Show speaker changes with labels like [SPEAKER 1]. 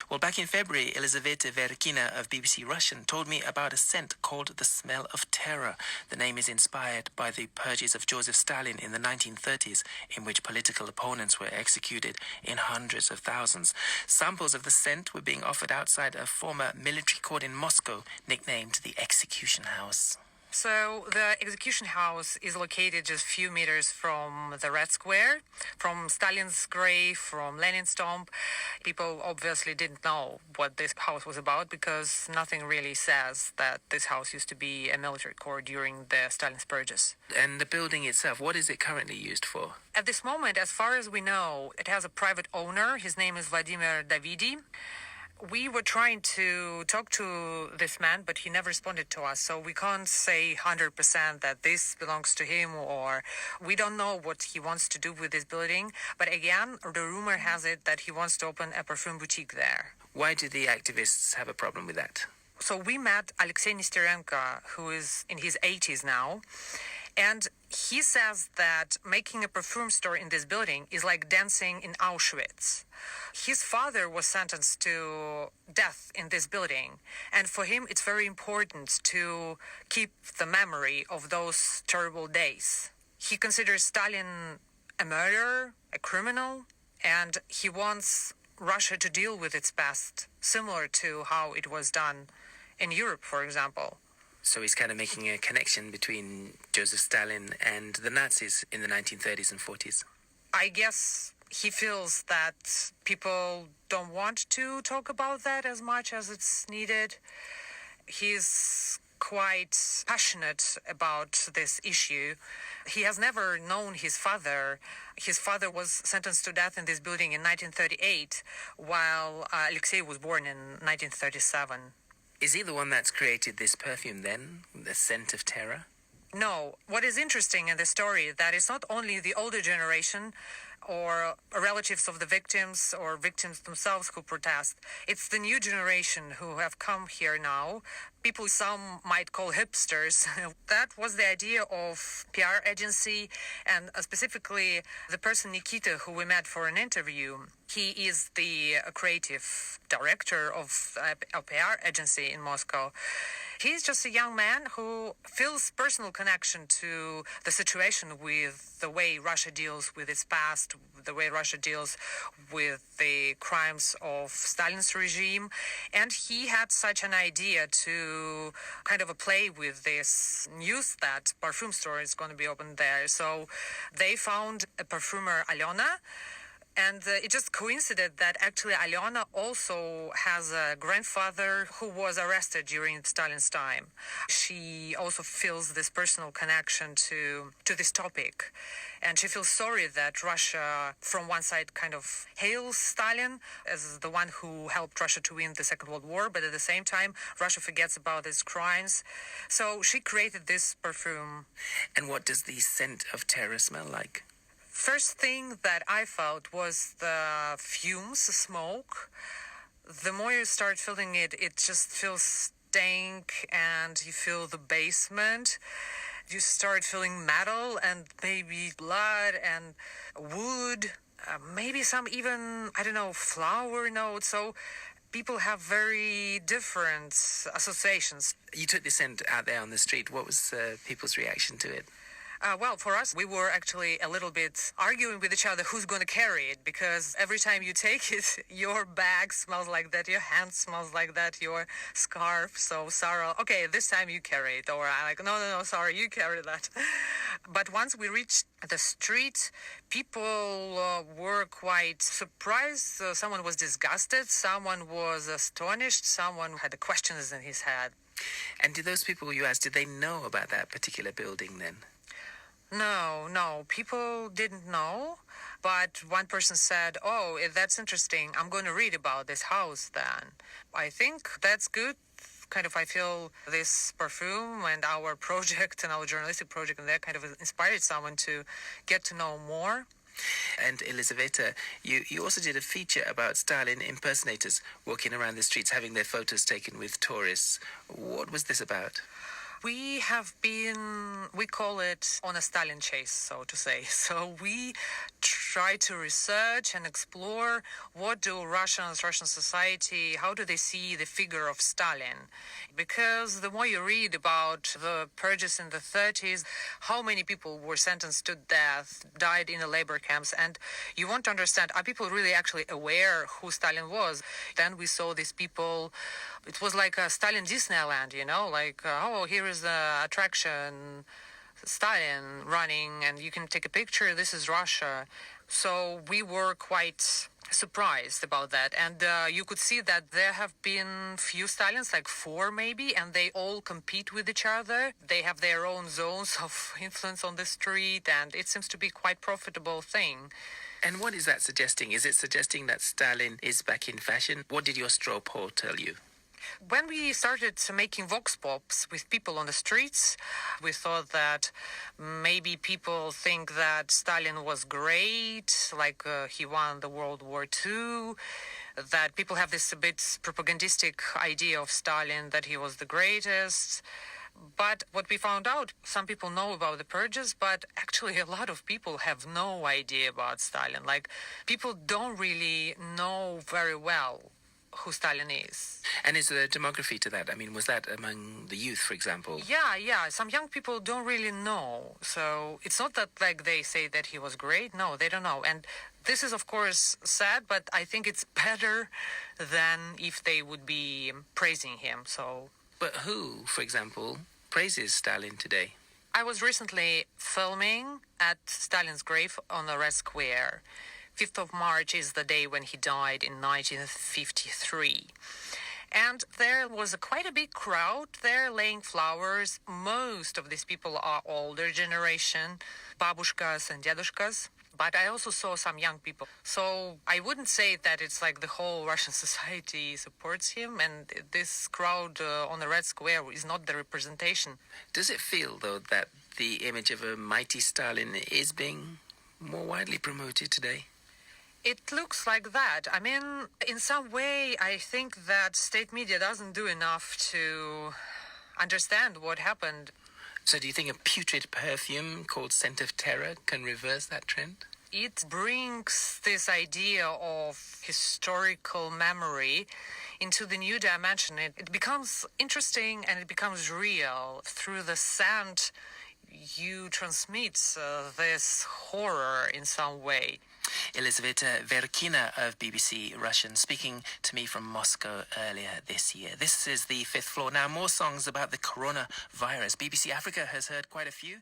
[SPEAKER 1] Well, back in February, Elizaveta Vereykina of BBC Russian told me about a scent called the smell of terror. The name is inspired by the purges of Joseph Stalin in the 1930s, in which political opponents were executed in hundreds of thousands. Samples of the scent were being offered outside a former military court in Moscow, nicknamed the Execution House.
[SPEAKER 2] So the execution house is located just a few meters from the Red Square, from Stalin's grave, from Lenin's tomb. People obviously didn't know what this house was about because nothing really says that this house used to be a military court during the Stalin's purges.
[SPEAKER 1] And the building itself, what is it currently used for?
[SPEAKER 2] At this moment, as far as we know, it has a private owner. His name is Vladimir Davidi. We were trying to talk to this man, but he never responded to us. So we can't say 100% that this belongs to him, or we don't know what he wants to do with this building. But again, the rumor has it that he wants to open a perfume boutique there.
[SPEAKER 1] Why do the activists have a problem with that?
[SPEAKER 2] So we met Alexei Nesterenko, who is in his 80s now. And he says that making a perfume store in this building is like dancing in Auschwitz. His father was sentenced to death in this building. And for him, it's very important to keep the memory of those terrible days. He considers Stalin a murderer, a criminal, and he wants Russia to deal with its past, similar to how it was done in Europe, for example.
[SPEAKER 1] So he's kind of making a connection between Joseph Stalin and the Nazis in the 1930s and 40s.
[SPEAKER 2] I guess he feels that people don't want to talk about that as much as it's needed. He's quite passionate about this issue. He has never known his father. His father was sentenced to death in this building in 1938, while Alexei was born in 1937.
[SPEAKER 1] Is he the one that's created this perfume then, the scent of terror?
[SPEAKER 2] No. What is interesting in the story is that it's not only the older generation or relatives of the victims or victims themselves who protest. It's the new generation who have come here now. People some might call hipsters. That was the idea of PR agency, and specifically the person Nikita who we met for an interview. He is the creative director of a PR agency in Moscow. He's just a young man who feels personal connection to the situation with the way Russia deals with its past, the way Russia deals with the crimes of Stalin's regime. And he had such an idea to kind of play with this news that perfume store is going to be opened there. So they found a perfumer, Alyona. And it just coincided that actually Alyona also has a grandfather who was arrested during Stalin's time. She also feels this personal connection to this topic. And she feels sorry that Russia, from one side, kind of hails Stalin as the one who helped Russia to win the Second World War, but at the same time, Russia forgets about his crimes. So she created this perfume.
[SPEAKER 1] And what does the scent of terror smell like?
[SPEAKER 2] First thing that I felt was the fumes, the smoke. The more you start feeling it, it just feels stank, and you feel the basement. You start feeling metal and maybe blood and wood, maybe some even, flower notes. So people have very different associations.
[SPEAKER 1] You took this scent out there on the street. What was people's reaction to it?
[SPEAKER 2] Well, for us, we were actually a little bit arguing with each other who's going to carry it, because every time you take it, your bag smells like that, your hand smells like that, your scarf. So Sarah, okay, this time you carry it. Or I'm like, no, sorry, you carry that. But once we reached the street, people were quite surprised. Someone was disgusted. Someone was astonished. Someone had questions in his head.
[SPEAKER 1] And did those people you asked, did they know about that particular building then?
[SPEAKER 2] No, people didn't know, but one person said, oh, that's interesting, I'm going to read about this house then. I think that's good. I feel this perfume and our project and our journalistic project and that kind of inspired someone to get to know more.
[SPEAKER 1] And Elizaveta, you also did a feature about Stalin impersonators walking around the streets having their photos taken with tourists. What was this about?
[SPEAKER 2] We call it on a Stalin chase, so to say. So we try to research and explore what do Russian society, how do they see the figure of Stalin? Because the more you read about the purges in the 30s, how many people were sentenced to death, died in the labor camps, and you want to understand, are people really actually aware who Stalin was? Then we saw these people. It was like a Stalin Disneyland, like, oh, here is the attraction, Stalin running, and you can take a picture. This is Russia. So we were quite surprised about that. And you could see that there have been few Stalins, like 4 maybe, and they all compete with each other. They have their own zones of influence on the street, and it seems to be quite profitable thing.
[SPEAKER 1] And what is that suggesting? Is it suggesting that Stalin is back in fashion? What did your straw poll tell you?
[SPEAKER 2] When we started making vox pops with people on the streets, we thought that maybe people think that Stalin was great, like he won the World War II, that people have this a bit propagandistic idea of Stalin, that he was the greatest. But what we found out, some people know about the purges, but actually a lot of people have no idea about Stalin. Like, people don't really know very well who Stalin is.
[SPEAKER 1] And is there a demography to that? I mean, was that among the youth, for example?
[SPEAKER 2] Yeah. Some young people don't really know. So it's not that like they say that he was great. No, they don't know. And this is, of course, sad, but I think it's better than if they would be praising him. So.
[SPEAKER 1] But who, for example, praises Stalin today?
[SPEAKER 2] I was recently filming at Stalin's grave on the Red Square. 5th of March is the day when he died in 1953. And there was quite a big crowd there laying flowers. Most of these people are older generation, babushkas and dedushkas. But I also saw some young people. So I wouldn't say that it's like the whole Russian society supports him. And this crowd on the Red Square is not the representation.
[SPEAKER 1] Does it feel, though, that the image of a mighty Stalin is being more widely promoted today?
[SPEAKER 2] It looks like that. I mean, in some way, I think that state media doesn't do enough to understand what happened.
[SPEAKER 1] So do you think a putrid perfume called Scent of Terror can reverse that trend?
[SPEAKER 2] It brings this idea of historical memory into the new dimension. It becomes interesting and it becomes real. Through the scent, you transmit this horror in some way.
[SPEAKER 1] Elizaveta Vereykina of BBC Russian speaking to me from Moscow earlier this year. This is the Fifth Floor. Now, more songs about the coronavirus. BBC Africa has heard quite a few.